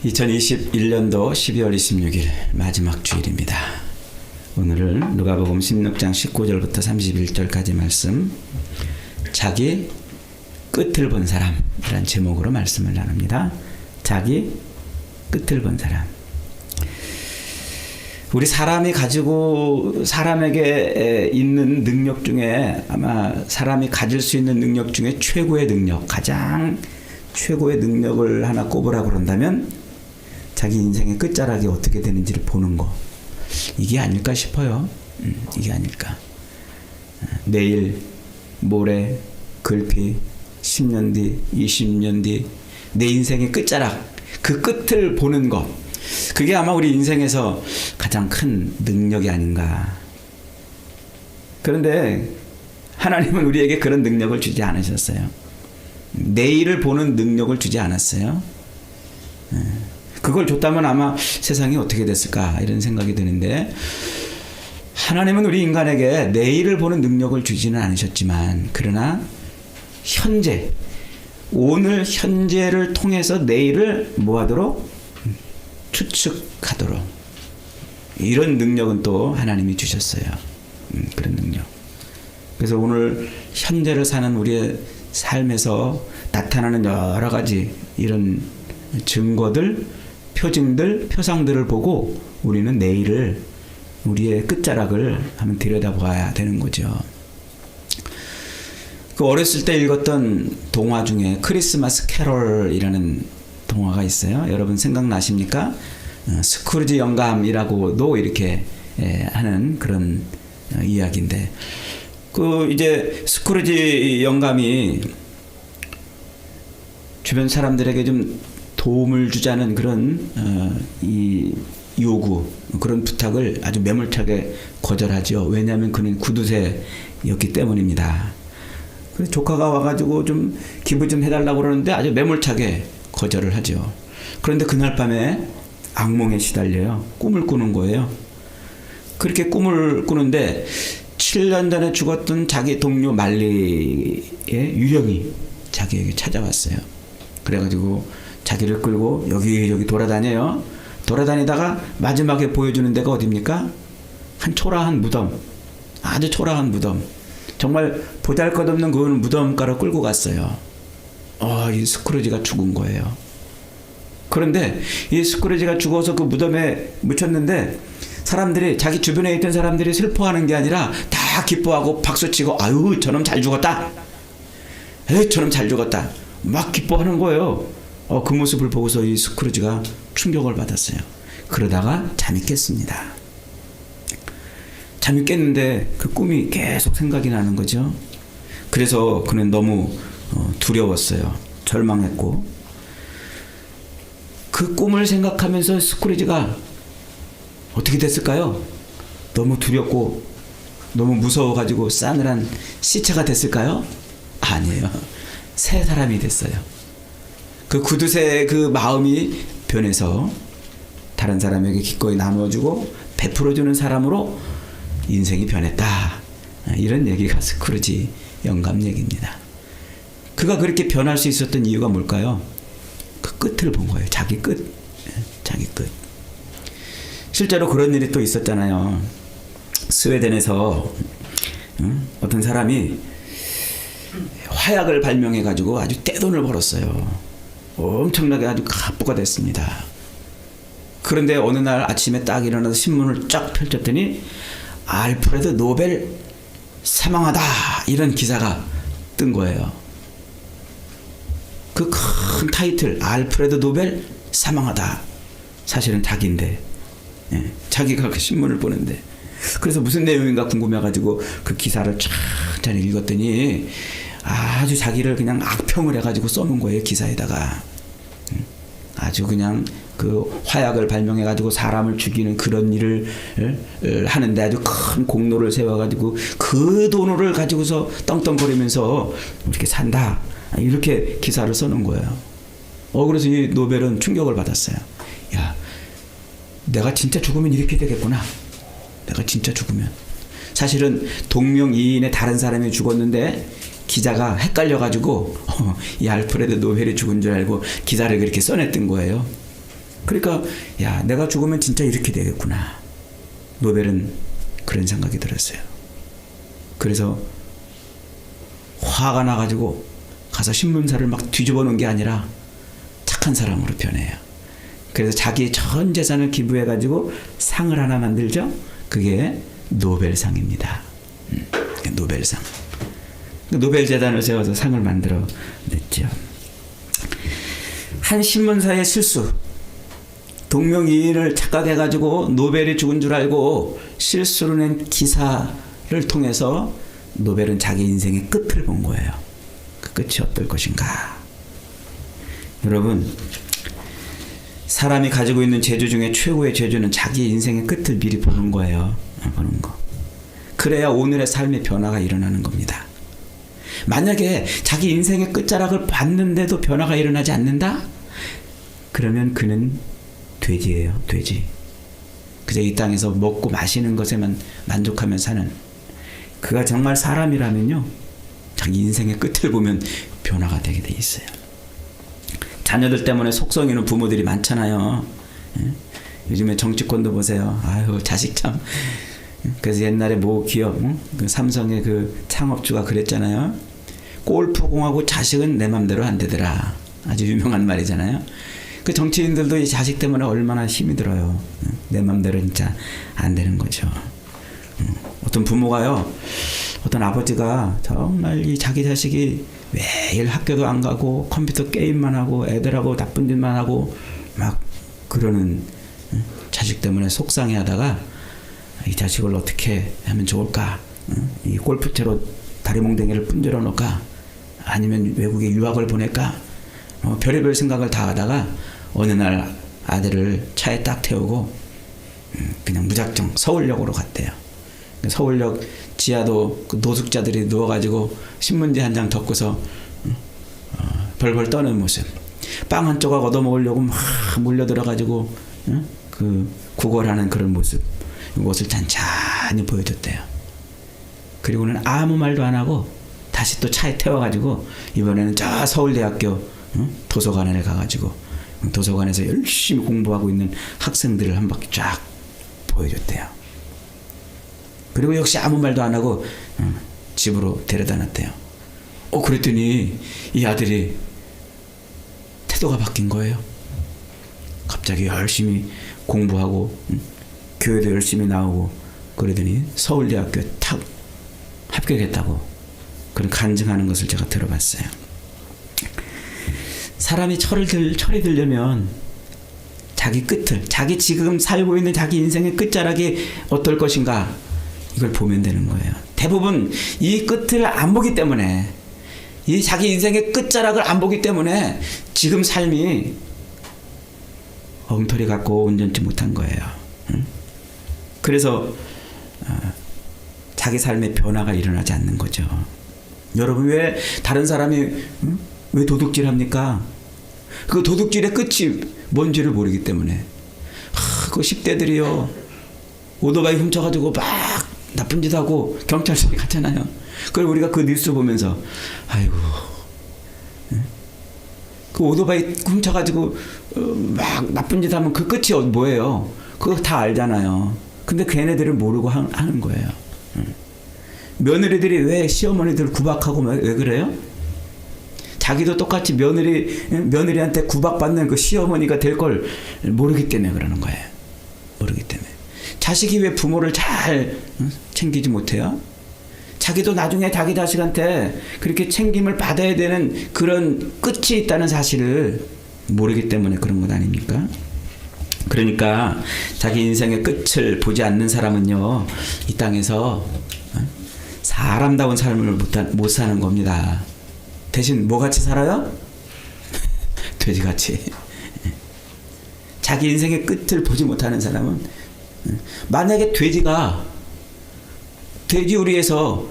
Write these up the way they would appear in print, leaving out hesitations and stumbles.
2021년도 12월 26일 마지막 주일입니다. 오늘은 누가복음 16장 19절부터 31절까지 말씀, 자기 끝을 본 사람이란 제목으로 말씀을 나눕니다. 자기 끝을 본 사람. 우리 사람이 가지고 사람에게 있는 능력 중에 아마 사람이 가질 수 있는 능력 중에 최고의 능력, 가장 최고의 능력을 하나 꼽으라고 그런다면 자기 인생의 끝자락이 어떻게 되는지를 보는 거, 이게 아닐까 싶어요. 이게 아닐까. 내일, 모레, 글피, 10년 뒤, 20년 뒤 내 인생의 끝자락, 그 끝을 보는 것, 그게 아마 우리 인생에서 가장 큰 능력이 아닌가. 그런데 하나님은 우리에게 그런 능력을 주지 않으셨어요. 내일을 보는 능력을 주지 않았어요. 그걸 줬다면 아마 세상이 어떻게 됐을까 이런 생각이 드는데, 하나님은 우리 인간에게 내일을 보는 능력을 주지는 않으셨지만, 그러나 현재, 오늘 현재를 통해서 내일을 뭐하도록? 추측하도록, 이런 능력은 또 하나님이 주셨어요. 그런 능력. 그래서 오늘 현재를 사는 우리의 삶에서 나타나는 여러 가지 이런 증거들, 표징들, 표상들을 보고 우리는 내일을, 우리의 끝자락을 한번 들여다봐야 되는 거죠. 그 어렸을 때 읽었던 동화 중에 크리스마스 캐럴이라는 동화가 있어요. 여러분 생각나십니까? 스크루지 영감이라고도 이렇게 하는 그런 이야기인데, 그 이제 스크루지 영감이 주변 사람들에게 좀 도움을 주자는 그런 이 요구, 그런 부탁을 아주 매몰차게 거절하죠. 왜냐하면 그는 구두쇠였기 때문입니다. 그래서 조카가 와가지고 좀 기부 좀 해달라고 그러는데 아주 매몰차게 거절을 하죠. 그런데 그날 밤에 악몽에 시달려요. 꿈을 꾸는 거예요. 그렇게 꿈을 꾸는데 7년 전에 죽었던 자기 동료 말리의 유령이 자기에게 찾아왔어요. 그래가지고 자기를 끌고 여기저기 돌아다녀요. 돌아다니다가 마지막에 보여주는 데가 어디입니까? 한 초라한 무덤, 아주 초라한 무덤, 정말 보잘것없는 그 무덤가로 끌고 갔어요. 이 스크루지가 죽은 거예요. 그런데 이 스크루지가 죽어서 그 무덤에 묻혔는데, 사람들이, 자기 주변에 있던 사람들이 슬퍼하는 게 아니라 다 기뻐하고 박수치고, 아유 저놈 잘 죽었다, 에이 저놈 잘 죽었다, 막 기뻐하는 거예요. 그 모습을 보고서 이 스크루지가 충격을 받았어요. 그러다가 잠이 깼습니다. 잠이 깼는데 그 꿈이 계속 생각이 나는 거죠. 그래서 그는 너무 두려웠어요. 절망했고, 그 꿈을 생각하면서 스크루지가 어떻게 됐을까요? 너무 두렵고 너무 무서워가지고 싸늘한 시체가 됐을까요? 아니에요. 새 사람이 됐어요. 그 구두쇠의 그 마음이 변해서 다른 사람에게 기꺼이 나누어주고 베풀어주는 사람으로 인생이 변했다. 이런 얘기가 스크루지 영감 얘기입니다. 그가 그렇게 변할 수 있었던 이유가 뭘까요? 그 끝을 본 거예요. 자기 끝. 자기 끝. 실제로 그런 일이 또 있었잖아요. 스웨덴에서 어떤 사람이 화약을 발명해가지고 아주 떼돈을 벌었어요. 엄청나게 아주 갑부가 됐습니다. 그런데 어느 날 아침에 딱 일어나서 신문을 쫙 펼쳤더니 알프레드 노벨 사망하다, 이런 기사가 뜬 거예요. 그 큰 타이틀, 알프레드 노벨 사망하다. 사실은 자기인데, 자기가 그 신문을 보는데, 그래서 무슨 내용인가 궁금해가지고 그 기사를 쫙 읽었더니 아주 자기를 그냥 악평을 해가지고 써놓은 거예요. 기사에다가 아주 그냥 그 화약을 발명해가지고 사람을 죽이는 그런 일을 하는데 아주 큰 공로를 세워가지고 그 돈을 가지고서 떵떵거리면서 이렇게 산다, 이렇게 기사를 써놓은 거예요. 그래서 이 노벨은 충격을 받았어요. 야, 내가 진짜 죽으면 이렇게 되겠구나. 내가 진짜 죽으면. 사실은 동명이인의 다른 사람이 죽었는데 기자가 헷갈려가지고 이 알프레드 노벨이 죽은 줄 알고 기사를 그렇게 써냈던 거예요. 그러니까 야, 내가 죽으면 진짜 이렇게 되겠구나. 노벨은 그런 생각이 들었어요. 그래서 화가 나가지고 가서 신문사를 막 뒤집어 놓은 게 아니라 착한 사람으로 변해요. 그래서 자기 전 재산을 기부해가지고 상을 하나 만들죠. 그게 노벨상입니다. 노벨상. 노벨 재단을 세워서 상을 만들어 냈죠. 한 신문사의 실수, 동명이인을 착각해가지고 노벨이 죽은 줄 알고 실수로 낸 기사를 통해서 노벨은 자기 인생의 끝을 본 거예요. 그 끝이 어떨 것인가. 여러분, 사람이 가지고 있는 재주 중에 최고의 재주는 자기 인생의 끝을 미리 보는 거예요. 보는 거. 그래야 오늘의 삶의 변화가 일어나는 겁니다. 만약에 자기 인생의 끝자락을 봤는데도 변화가 일어나지 않는다? 그러면 그는 돼지예요. 돼지. 그저 이 땅에서 먹고 마시는 것에만 만족하며 사는, 그가 정말 사람이라면요, 자기 인생의 끝을 보면 변화가 되게 돼 있어요. 자녀들 때문에 속썩이는 부모들이 많잖아요. 요즘에 정치권도 보세요. 아유, 자식 참. 그래서 옛날에 모 기업, 그 삼성의 그 창업주가 그랬잖아요. 골프공하고 자식은 내 맘대로 안 되더라. 아주 유명한 말이잖아요. 그 정치인들도 이 자식 때문에 얼마나 힘이 들어요. 내 맘대로 진짜 안 되는 거죠. 어떤 부모가요, 어떤 아버지가 정말 이 자기 자식이 매일 학교도 안 가고 컴퓨터 게임만 하고 애들하고 나쁜 짓만 하고 막 그러는 자식 때문에 속상해 하다가 이 자식을 어떻게 하면 좋을까? 이 골프채로 다리몽댕이를 분질러 놓을까? 아니면 외국에 유학을 보낼까? 별의별 생각을 다 하다가 어느 날 아들을 차에 딱 태우고 그냥 무작정 서울역으로 갔대요. 서울역 지하도 그 노숙자들이 누워가지고 신문지 한 장 덮고서 벌벌 떠는 모습. 빵 한 조각 얻어먹으려고 막 몰려들어가지고 그 구걸하는 그런 모습. 이것을 찬찬히 보여줬대요. 그리고는 아무 말도 안 하고 다시 또 차에 태워가지고 이번에는 저 서울대학교 도서관에 가가지고 도서관에서 열심히 공부하고 있는 학생들을 한 바퀴 쫙 보여줬대요. 그리고 역시 아무 말도 안 하고 집으로 데려다 놨대요. 그랬더니 이 아들이 태도가 바뀐 거예요. 갑자기 열심히 공부하고 교회도 열심히 나오고 그러더니 서울대학교에 탁 합격했다고 그런 간증하는 것을 제가 들어봤어요. 사람이 철이 들려면 자기 끝을, 자기 지금 살고 있는 자기 인생의 끝자락이 어떨 것인가, 이걸 보면 되는 거예요. 대부분 이 끝을 안 보기 때문에, 이 자기 인생의 끝자락을 안 보기 때문에 지금 삶이 엉터리 같고 온전치 못한 거예요. 그래서 자기 삶의 변화가 일어나지 않는 거죠. 여러분, 왜 다른 사람이 왜 도둑질합니까? 그 도둑질의 끝이 뭔지를 모르기 때문에. 그 10대들이요, 오토바이 훔쳐가지고 막 나쁜 짓 하고 경찰서에 갔잖아요. 그걸 우리가 그 뉴스 보면서 아이고, 그 오토바이 훔쳐가지고 막 나쁜 짓 하면 그 끝이 뭐예요? 그거 다 알잖아요. 근데 걔네들은 모르고 하는 거예요. 며느리들이 왜 시어머니들 구박하고 왜 그래요? 자기도 똑같이 며느리한테 구박받는 그 시어머니가 될 걸 모르기 때문에 그러는 거예요. 모르기 때문에. 자식이 왜 부모를 잘 챙기지 못해요? 자기도 나중에 자기 자식한테 그렇게 챙김을 받아야 되는 그런 끝이 있다는 사실을 모르기 때문에 그런 것 아닙니까? 그러니까 자기 인생의 끝을 보지 않는 사람은요, 이 땅에서 사람다운 삶을 못 사는 겁니다. 대신 뭐같이 살아요? 돼지같이. 자기 인생의 끝을 보지 못하는 사람은, 만약에 돼지 우리에서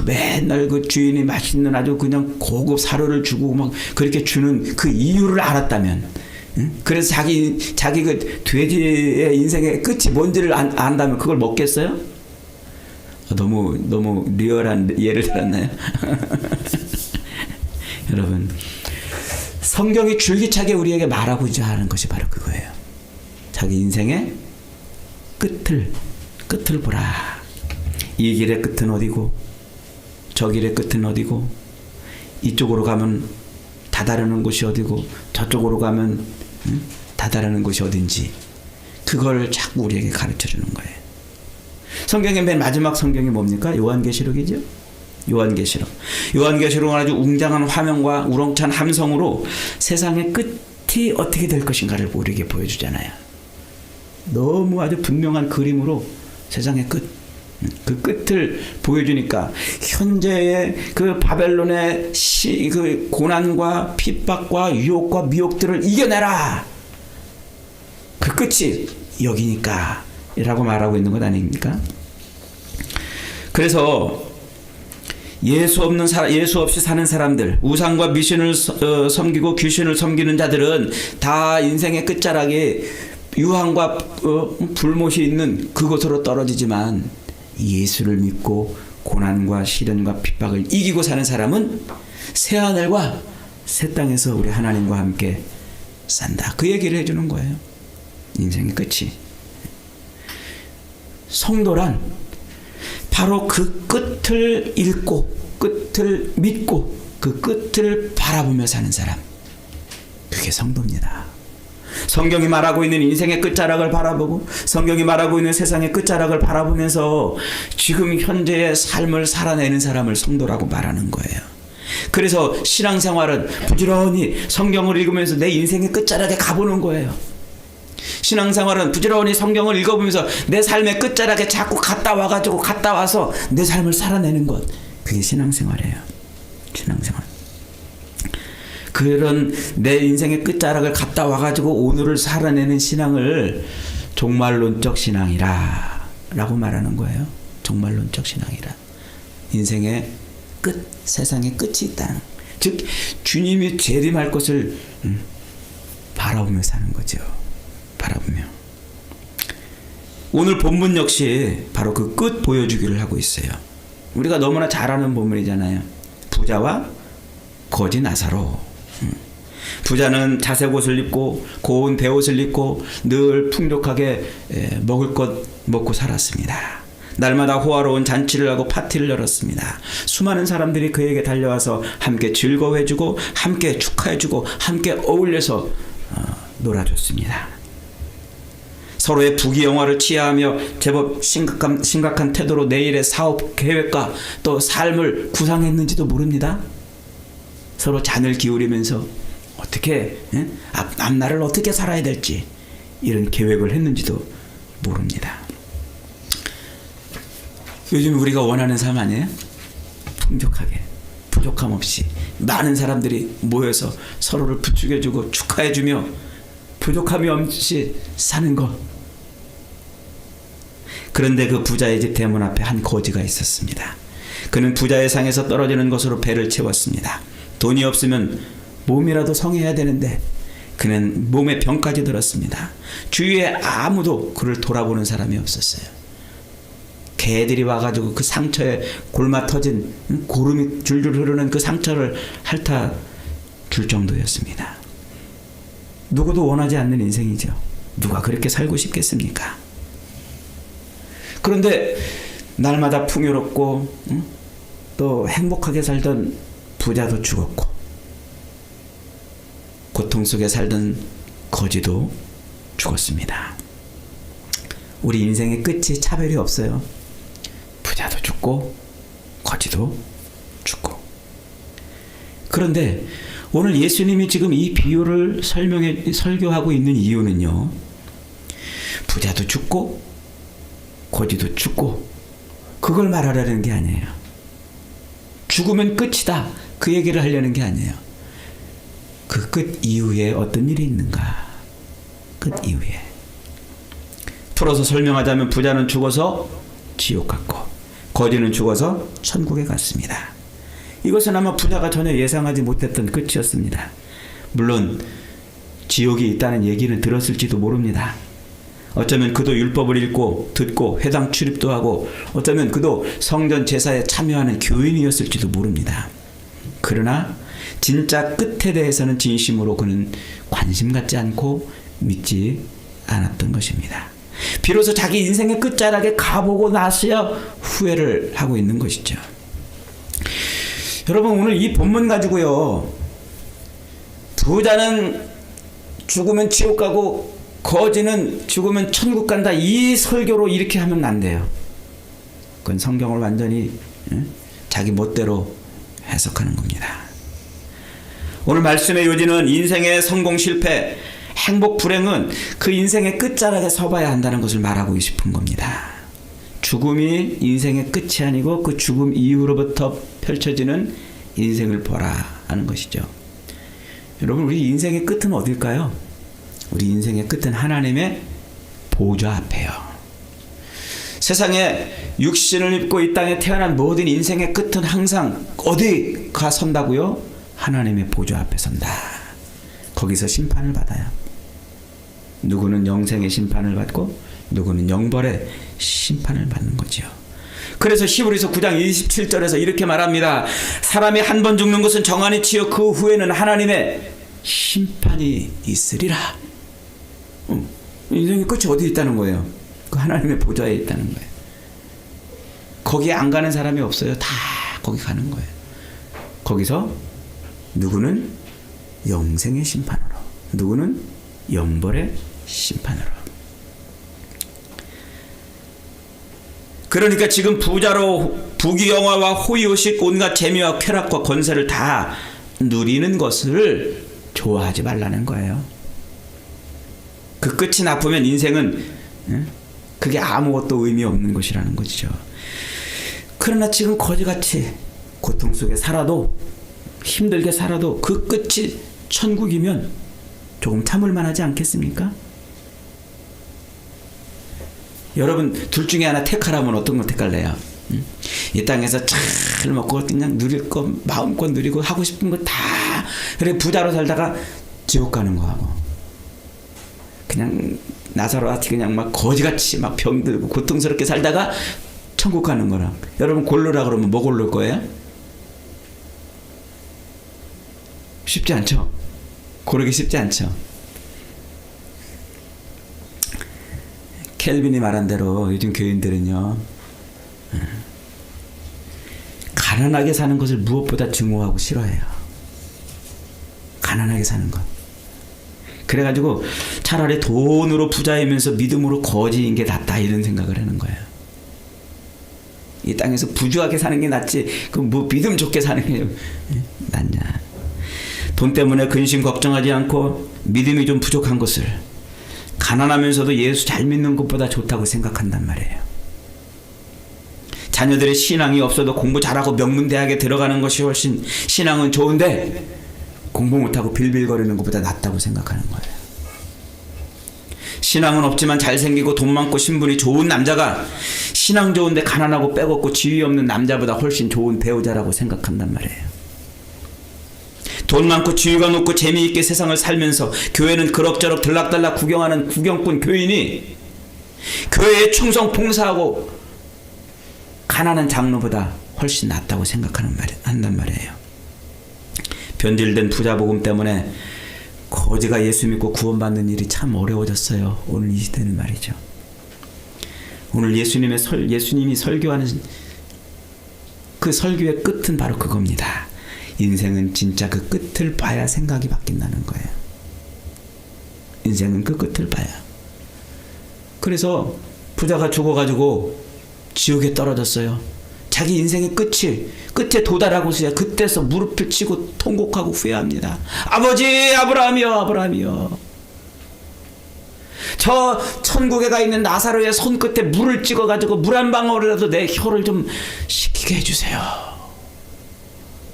맨날 그 주인이 맛있는 아주 그냥 고급 사료를 주고 막 그렇게 주는 그 이유를 알았다면, 그래서 자기 그 돼지의 인생의 끝이 뭔지를 안다면 그걸 먹겠어요? 너무 리얼한 예를 들었나요? 여러분, 성경이 줄기차게 우리에게 말하고자 하는 것이 바로 그거예요. 자기 인생의 끝을 보라. 이 길의 끝은 어디고 저 길의 끝은 어디고 이쪽으로 가면 다다르는 곳이 어디고 저쪽으로 가면 다다르는 곳이 어딘지 그걸 자꾸 우리에게 가르쳐 주는 거예요. 성경의 맨 마지막 성경이 뭡니까? 요한계시록이죠. 요한계시록은 아주 웅장한 화면과 우렁찬 함성으로 세상의 끝이 어떻게 될 것인가를 우리에게 보여주잖아요. 너무 아주 분명한 그림으로 세상의 그 끝을 보여주니까 현재의 그 바벨론의 그 고난과 핍박과 유혹과 미혹들을 이겨내라. 그 끝이 여기니까 라고 말하고 있는 것 아닙니까? 그래서 예수 없이 사는 사람들, 우상과 미신을 섬기고 귀신을 섬기는 자들은 다 인생의 끝자락에 유황과 불못이 있는 그곳으로 떨어지지만 예수를 믿고 고난과 시련과 핍박을 이기고 사는 사람은 새하늘과 새 땅에서 우리 하나님과 함께 산다. 그 얘기를 해주는 거예요. 인생의 끝이. 성도란 바로 그 끝을 읽고 끝을 믿고 그 끝을 바라보며 사는 사람, 그게 성도입니다. 성경이 말하고 있는 인생의 끝자락을 바라보고 성경이 말하고 있는 세상의 끝자락을 바라보면서 지금 현재의 삶을 살아내는 사람을 성도라고 말하는 거예요. 그래서 신앙생활은 부지런히 성경을 읽으면서 내 인생의 끝자락에 가보는 거예요. 신앙생활은 부지런히 성경을 읽어보면서 내 삶의 끝자락에 자꾸 갔다 와서 내 삶을 살아내는 것, 그게 신앙생활이에요. 신앙생활. 그런 내 인생의 끝자락을 갔다 와가지고 오늘을 살아내는 신앙을 종말론적 신앙이라 라고 말하는 거예요. 종말론적 신앙이라. 인생의 끝, 세상의 끝이 있다는, 즉 주님이 재림할 것을 바라보며 사는 거죠. 바라보며. 오늘 본문 역시 바로 그 끝 보여주기를 하고 있어요. 우리가 너무나 잘 아는 본문이잖아요. 부자와 거지 나사로. 부자는 자색 옷을 입고 고운 베옷을 입고 늘 풍족하게 먹을 것 먹고 살았습니다. 날마다 호화로운 잔치를 하고 파티를 열었습니다. 수많은 사람들이 그에게 달려와서 함께 즐거워해주고 함께 축하해주고 함께 어울려서 놀아줬습니다. 서로의 부귀영화를 취하하며 제법 심각한 태도로 내일의 사업 계획과 또 삶을 구상했는지도 모릅니다. 서로 잔을 기울이면서 어떻게 앞날을 어떻게 살아야 될지 이런 계획을 했는지도 모릅니다. 요즘 우리가 원하는 삶 아니에요? 풍족하게, 부족함 없이 많은 사람들이 모여서 서로를 부추겨주고 축하해주며 부족함이 없이 사는 것. 그런데 그 부자의 집 대문 앞에 한 거지가 있었습니다. 그는 부자의 상에서 떨어지는 것으로 배를 채웠습니다. 돈이 없으면 몸이라도 성해야 되는데 그는 몸에 병까지 들었습니다. 주위에 아무도 그를 돌아보는 사람이 없었어요. 개들이 와가지고 그 상처에 골마 터진 고름이 줄줄 흐르는 그 상처를 핥아 줄 정도였습니다. 누구도 원하지 않는 인생이죠. 누가 그렇게 살고 싶겠습니까? 그런데 날마다 풍요롭고 또 행복하게 살던 부자도 죽었고 고통 속에 살던 거지도 죽었습니다. 우리 인생의 끝이 차별이 없어요. 부자도 죽고 거지도 죽고. 그런데 오늘 예수님이 지금 이 비유를 설교하고 있는 이유는요, 부자도 죽고 거지도 죽고 그걸 말하려는 게 아니에요. 죽으면 끝이다 그 얘기를 하려는 게 아니에요. 그 끝 이후에 어떤 일이 있는가. 끝 이후에. 풀어서 설명하자면 부자는 죽어서 지옥 갔고 거지는 죽어서 천국에 갔습니다. 이것은 아마 부자가 전혀 예상하지 못했던 끝이었습니다. 물론 지옥이 있다는 얘기는 들었을지도 모릅니다. 어쩌면 그도 율법을 읽고 듣고 회당 출입도 하고 어쩌면 그도 성전 제사에 참여하는 교인이었을지도 모릅니다. 그러나 진짜 끝에 대해서는 진심으로 그는 관심 갖지 않고 믿지 않았던 것입니다. 비로소 자기 인생의 끝자락에 가보고 나서야 후회를 하고 있는 것이죠. 여러분, 오늘 이 본문 가지고요, 부자는 죽으면 지옥 가고 거지는 죽으면 천국 간다, 이 설교로 이렇게 하면 안 돼요. 그건 성경을 완전히 자기 멋대로 해석하는 겁니다. 오늘 말씀의 요지는 인생의 성공 실패, 행복 불행은 그 인생의 끝자락에 서봐야 한다는 것을 말하고 싶은 겁니다. 죽음이 인생의 끝이 아니고 그 죽음 이후로부터 펼쳐지는 인생을 보라 하는 것이죠. 여러분, 우리 인생의 끝은 어딜까요? 우리 인생의 끝은 하나님의 보좌 앞에요. 세상에 육신을 입고 이 땅에 태어난 모든 인생의 끝은 항상 어디 가 선다고요? 하나님의 보좌 앞에 선다. 거기서 심판을 받아요. 누구는 영생의 심판을 받고 누구는 영벌의 심판을 받는 거죠. 그래서 히브리서 9장 27절에서 이렇게 말합니다. 사람이 한 번 죽는 것은 정한이 치여 그 후에는 하나님의 심판이 있으리라. 인생의 끝이 어디 있다는 거예요? 그 하나님의 보좌에 있다는 거예요. 거기에 안 가는 사람이 없어요. 다 거기 가는 거예요. 거기서 누구는 영생의 심판으로, 누구는 영벌의 심판으로. 그러니까 지금 부자로 부귀영화와 호의호식 온갖 재미와 쾌락과 권세를 다 누리는 것을 좋아하지 말라는 거예요. 그 끝이 나쁘면 인생은 그게 아무것도 의미 없는 것이라는 것이죠. 그러나 지금 거지같이 고통 속에 살아도, 힘들게 살아도 그 끝이 천국이면 조금 참을만 하지 않겠습니까? 여러분, 둘 중에 하나 택하라면 어떤 걸 택할래요? 이 땅에서 잘 먹고 그냥 누릴 거 마음껏 누리고 하고 싶은 거 다, 그래 부자로 살다가 지옥 가는 거하고, 그냥 나사로같이 그냥 막 거지같이 막 병들고 고통스럽게 살다가 천국 가는 거랑, 여러분 고르라 그러면 뭐 고를 거예요? 쉽지 않죠? 고르기 쉽지 않죠? 켈빈이 말한 대로 요즘 교인들은요, 가난하게 사는 것을 무엇보다 증오하고 싫어해요. 가난하게 사는 것. 그래가지고 차라리 돈으로 부자이면서 믿음으로 거지인 게 낫다, 이런 생각을 하는 거예요. 이 땅에서 부유하게 사는 게 낫지, 그 뭐 믿음 좋게 사는 게 낫냐. 돈 때문에 근심 걱정하지 않고 믿음이 좀 부족한 것을 가난하면서도 예수 잘 믿는 것보다 좋다고 생각한단 말이에요. 자녀들의 신앙이 없어도 공부 잘하고 명문대학에 들어가는 것이 훨씬 신앙은 좋은데 공부 못하고 빌빌거리는 것보다 낫다고 생각하는 거예요. 신앙은 없지만 잘생기고 돈 많고 신분이 좋은 남자가 신앙 좋은데 가난하고 빼곡고 지위 없는 남자보다 훨씬 좋은 배우자라고 생각한단 말이에요. 돈 많고 지위가 높고 재미있게 세상을 살면서 교회는 그럭저럭 들락달락 구경하는 구경꾼 교인이 교회에 충성 봉사하고 가난한 장로보다 훨씬 낫다고 한단 말이에요. 변질된 부자 복음 때문에 거지가 예수 믿고 구원받는 일이 참 어려워졌어요. 오늘 이 시대는 말이죠. 오늘 예수님이 설교하는 그 설교의 끝은 바로 그겁니다. 인생은 진짜 그 끝을 봐야 생각이 바뀐다는 거예요. 인생은 그 끝을 봐야. 그래서 부자가 죽어가지고 지옥에 떨어졌어요. 자기 인생의 끝에 도달하고서야 그때서 무릎을 치고 통곡하고 후회합니다. 아버지 아브라함이여, 저 천국에 가 있는 나사로의 손끝에 물을 찍어가지고 물 한 방울이라도 내 혀를 좀 식히게 해주세요.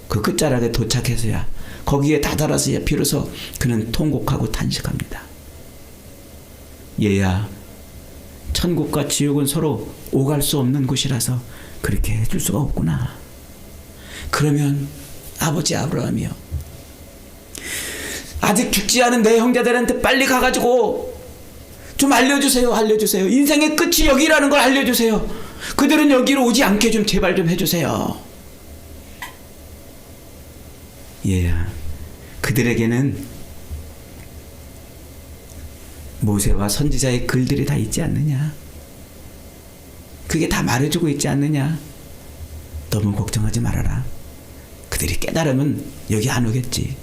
그 끝자락에 도착해서야, 거기에 다다라서야 비로소 그는 통곡하고 탄식합니다. 얘야, 천국과 지옥은 서로 오갈 수 없는 곳이라서 그렇게 해줄 수가 없구나. 그러면 아버지 아브라함이요, 아직 죽지 않은 내 형제들한테 빨리 가가지고 좀 알려주세요. 인생의 끝이 여기라는 걸 알려주세요. 그들은 여기로 오지 않게 좀 제발 좀 해주세요. 얘야, 그들에게는 모세와 선지자의 글들이 다 있지 않느냐? 그게 다 말해주고 있지 않느냐? 너무 걱정하지 말아라. 그들이 깨달으면 여기 안 오겠지.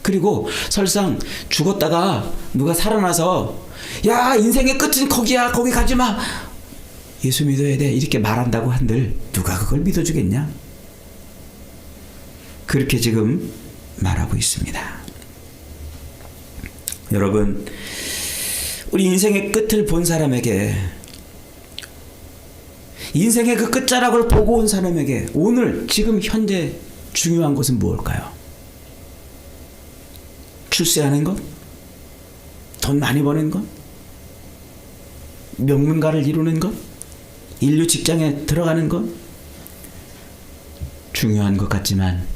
그리고 설상 죽었다가 누가 살아나서 야, 인생의 끝은 거기야, 거기 가지마, 예수 믿어야 돼, 이렇게 말한다고 한들 누가 그걸 믿어주겠냐? 그렇게 지금 말하고 있습니다. 여러분, 우리 인생의 끝을 본 사람에게, 인생의 그 끝자락을 보고 온 사람에게 오늘 지금 현재 중요한 것은 무엇일까요? 출세하는 것? 돈 많이 버는 것? 명문가를 이루는 것? 인류 직장에 들어가는 것? 중요한 것 같지만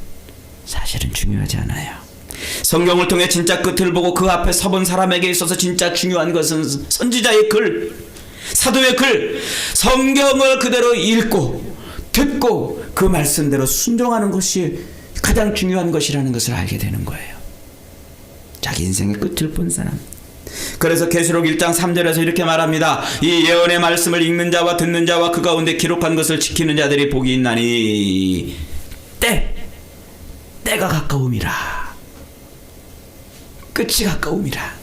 사실은 중요하지 않아요. 성경을 통해 진짜 끝을 보고 그 앞에 서본 사람에게 있어서 진짜 중요한 것은 선지자의 글, 사도의 글, 성경을 그대로 읽고 듣고 그 말씀대로 순종하는 것이 가장 중요한 것이라는 것을 알게 되는 거예요. 자기 인생의 끝을 본 사람. 그래서 계시록 1장 3절에서 이렇게 말합니다. 이 예언의 말씀을 읽는 자와 듣는 자와 그 가운데 기록한 것을 지키는 자들이 복이 있나니 때가 가까움이라. 끝이 가까움이라.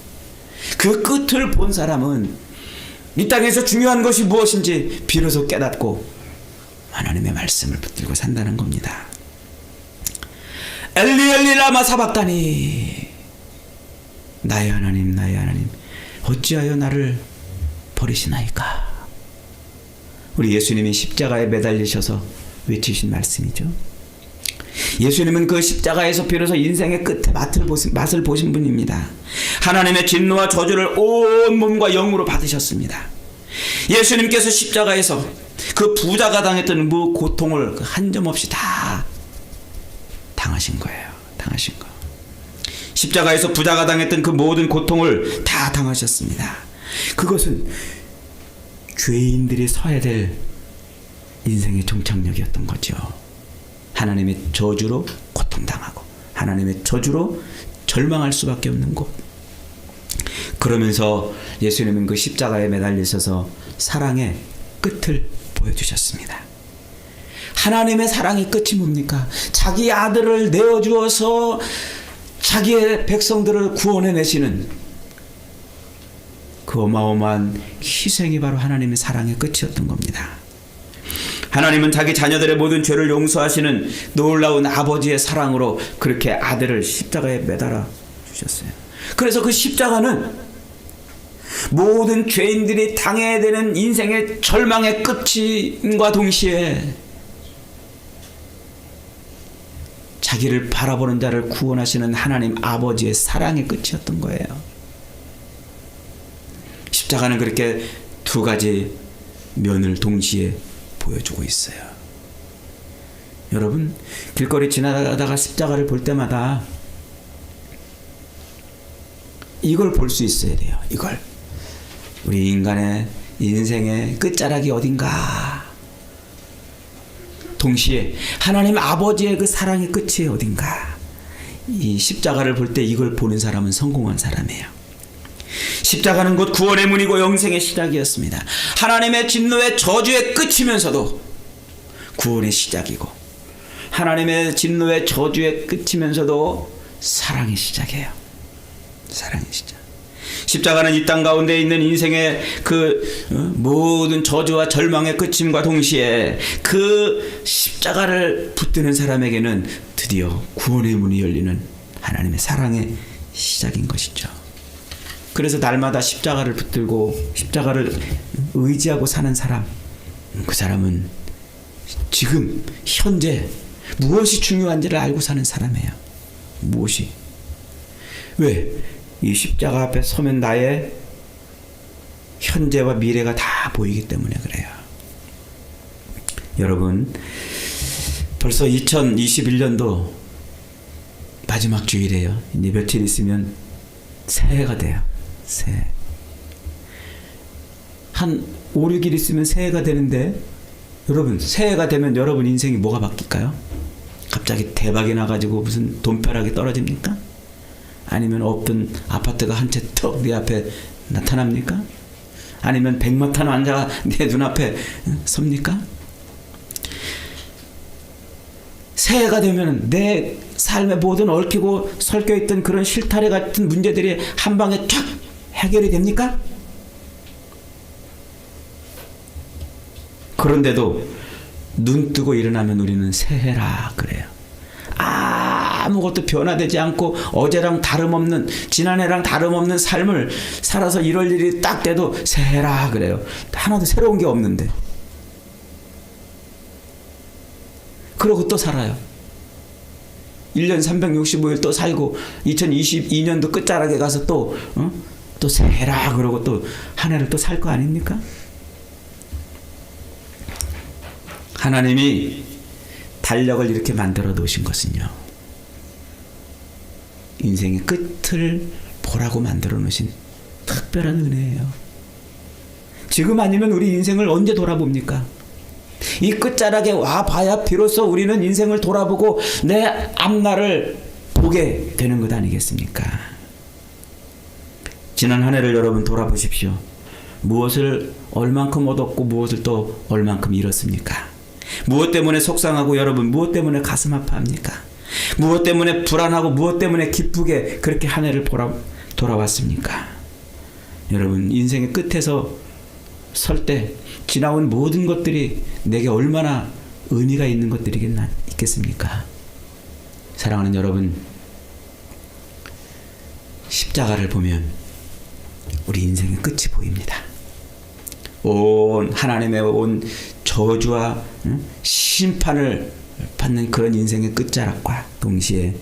그 끝을 본 사람은 이 땅에서 중요한 것이 무엇인지 비로소 깨닫고 하나님의 말씀을 붙들고 산다는 겁니다. 엘리 엘리 라마 사박다니, 나의 하나님 나의 하나님 어찌하여 나를 버리시나이까. 우리 예수님이 십자가에 매달리셔서 외치신 말씀이죠. 예수님은 그 십자가에서 비로소 인생의 끝에 맛을 보신 분입니다. 하나님의 진노와 저주를 온 몸과 영으로 받으셨습니다. 예수님께서 십자가에서 그 부자가 당했던 그 고통을 한 점 없이 다 당하신 거예요. 당하신 거. 십자가에서 부자가 당했던 그 모든 고통을 다 당하셨습니다. 그것은 죄인들이 서야 될 인생의 종착역이었던 거죠. 하나님의 저주로 고통당하고 하나님의 저주로 절망할 수밖에 없는 곳. 그러면서 예수님은 그 십자가에 매달리셔서 사랑의 끝을 보여주셨습니다. 하나님의 사랑의 끝이 뭡니까? 자기 아들을 내어주어서 자기의 백성들을 구원해내시는 그 어마어마한 희생이 바로 하나님의 사랑의 끝이었던 겁니다. 하나님은 자기 자녀들의 모든 죄를 용서하시는 놀라운 아버지의 사랑으로 그렇게 아들을 십자가에 매달아 주셨어요. 그래서 그 십자가는 모든 죄인들이 당해야 되는 인생의 절망의 끝임과 동시에 자기를 바라보는 자를 구원하시는 하나님 아버지의 사랑의 끝이었던 거예요. 십자가는 그렇게 두 가지 면을 동시에 보여주고 있어요. 여러분, 길거리 지나가다가 십자가를 볼 때마다 이걸 볼 수 있어야 돼요. 이걸. 우리 인간의 인생의 끝자락이 어딘가, 동시에 하나님 아버지의 그 사랑의 끝이 어딘가. 이 십자가를 볼 때 이걸 보는 사람은 성공한 사람이에요. 십자가는 곧 구원의 문이고 영생의 시작이었습니다. 하나님의 진노의 저주의 끝이면서도 구원의 시작이고, 하나님의 진노의 저주의 끝이면서도 사랑의 시작이에요. 사랑의 시작. 십자가는 이 땅 가운데 있는 인생의 그 모든 저주와 절망의 끝임과 동시에 그 십자가를 붙드는 사람에게는 드디어 구원의 문이 열리는 하나님의 사랑의 시작인 것이죠. 그래서 날마다 십자가를 붙들고 십자가를 의지하고 사는 사람, 그 사람은 지금 현재 무엇이 중요한지를 알고 사는 사람이에요. 무엇이? 왜? 이 십자가 앞에 서면 나의 현재와 미래가 다 보이기 때문에 그래요. 여러분, 벌써 2021년도 마지막 주일이에요. 이제 며칠 있으면 새해가 돼요. 새해. 한 5, 6일 있으면 새해가 되는데, 여러분, 새해가 되면 여러분 인생이 뭐가 바뀔까요? 갑자기 대박이 나가지고 무슨 돈벼락이 떨어집니까? 아니면 없던 아파트가 한 채 턱 네 앞에 나타납니까? 아니면 100만 탄 환자가 내 눈앞에 섭니까? 새해가 되면 내 삶에 모든 얽히고 설켜있던 그런 실타래 같은 문제들이 한 방에 쫙 해결이 됩니까? 그런데도 눈 뜨고 일어나면 우리는 새해라 그래요. 아무것도 변화되지 않고 어제랑 다름없는, 지난해랑 다름없는 삶을 살아서 이럴 일이 딱 돼도 새해라 그래요. 하나도 새로운 게 없는데. 그러고 또 살아요. 1년 365일 또 살고 2022년도 끝자락에 가서 또 새해라 그러고 또 한 해를 또 살 거 아닙니까? 하나님이 달력을 이렇게 만들어 놓으신 것은요, 인생의 끝을 보라고 만들어 놓으신 특별한 은혜예요. 지금 아니면 우리 인생을 언제 돌아봅니까? 이 끝자락에 와봐야 비로소 우리는 인생을 돌아보고 내 앞날을 보게 되는 것 아니겠습니까? 지난 한 해를 여러분 돌아보십시오. 무엇을 얼만큼 얻었고 무엇을 또 얼만큼 잃었습니까? 무엇 때문에 속상하고 여러분 무엇 때문에 가슴 아파합니까? 무엇 때문에 불안하고 무엇 때문에 기쁘게 그렇게 한 해를 돌아왔습니까? 여러분 인생의 끝에서 설 때 지나온 모든 것들이 내게 얼마나 의미가 있는 있겠습니까? 사랑하는 여러분, 십자가를 보면 우리 인생의 끝이 보입니다. 온 하나님의 온 저주와 심판을 받는 그런 인생의 끝자락과 동시에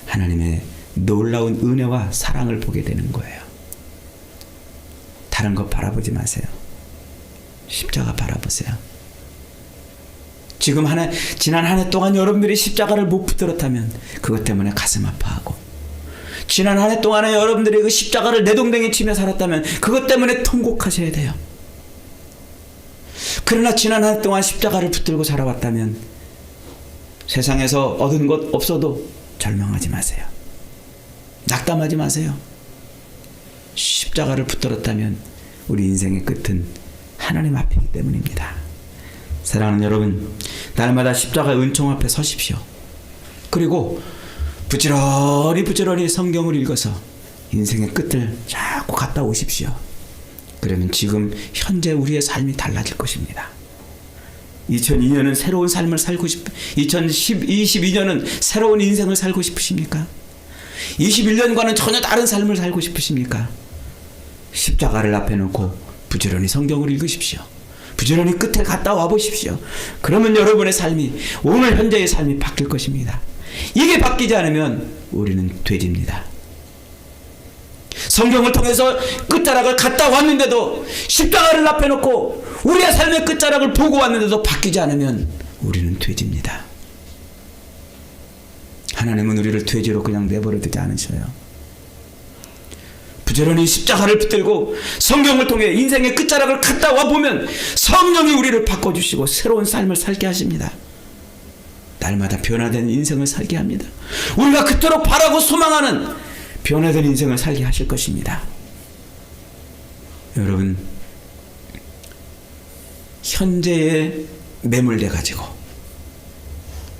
하나님의 놀라운 은혜와 사랑을 보게 되는 거예요. 다른 것 바라보지 마세요. 십자가 바라보세요. 지금 지난 한 해 동안 여러분들이 십자가를 못 붙들었다면 그것 때문에 가슴 아파하고, 지난 한 해 동안에 여러분들이 그 십자가를 내동댕이 치며 살았다면 그것 때문에 통곡하셔야 돼요. 그러나 지난 한 해 동안 십자가를 붙들고 살아왔다면 세상에서 얻은 것 없어도 절망하지 마세요. 낙담하지 마세요. 십자가를 붙들었다면 우리 인생의 끝은 하나님 앞이기 때문입니다. 사랑하는 여러분, 날마다 십자가 은총 앞에 서십시오. 그리고 부지런히 성경을 읽어서 인생의 끝을 자꾸 갔다 오십시오. 그러면 지금 현재 우리의 삶이 달라질 것입니다. 2002년은 새로운 삶을 살고 2022년은 새로운 인생을 살고 싶으십니까? 21년과는 전혀 다른 삶을 살고 싶으십니까? 십자가를 앞에 놓고 부지런히 성경을 읽으십시오. 부지런히 끝에 갔다 와 보십시오. 그러면 여러분의 삶이, 오늘 현재의 삶이 바뀔 것입니다. 이게 바뀌지 않으면 우리는 돼지입니다. 성경을 통해서 끝자락을 갔다 왔는데도, 십자가를 앞에 놓고 우리의 삶의 끝자락을 보고 왔는데도 바뀌지 않으면 우리는 돼지입니다. 하나님은 우리를 돼지로 그냥 내버려 두지 않으셔요. 부지런히 십자가를 붙들고 성경을 통해 인생의 끝자락을 갔다 와보면 성령이 우리를 바꿔주시고 새로운 삶을 살게 하십니다. 날마다 변화된 인생을 살게 합니다. 우리가 그토록 바라고 소망하는 변화된 인생을 살게 하실 것입니다. 여러분, 현재에 매몰돼 가지고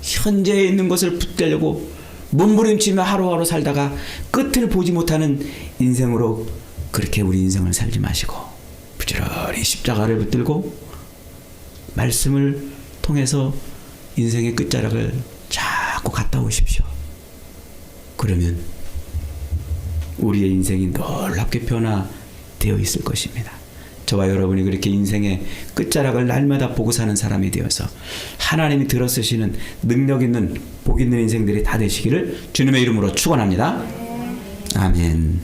현재에 있는 것을 붙들려고 몸부림치며 하루하루 살다가 끝을 보지 못하는 인생으로 그렇게 우리 인생을 살지 마시고 부지런히 십자가를 붙들고 말씀을 통해서 인생의 끝자락을 자꾸 갔다 오십시오. 그러면 우리의 인생이 놀랍게 변화되어 있을 것입니다. 저와 여러분이 그렇게 인생의 끝자락을 날마다 보고 사는 사람이 되어서 하나님이 들어쓰시는 능력 있는 복 있는 인생들이 다 되시기를 주님의 이름으로 축원합니다. 아멘.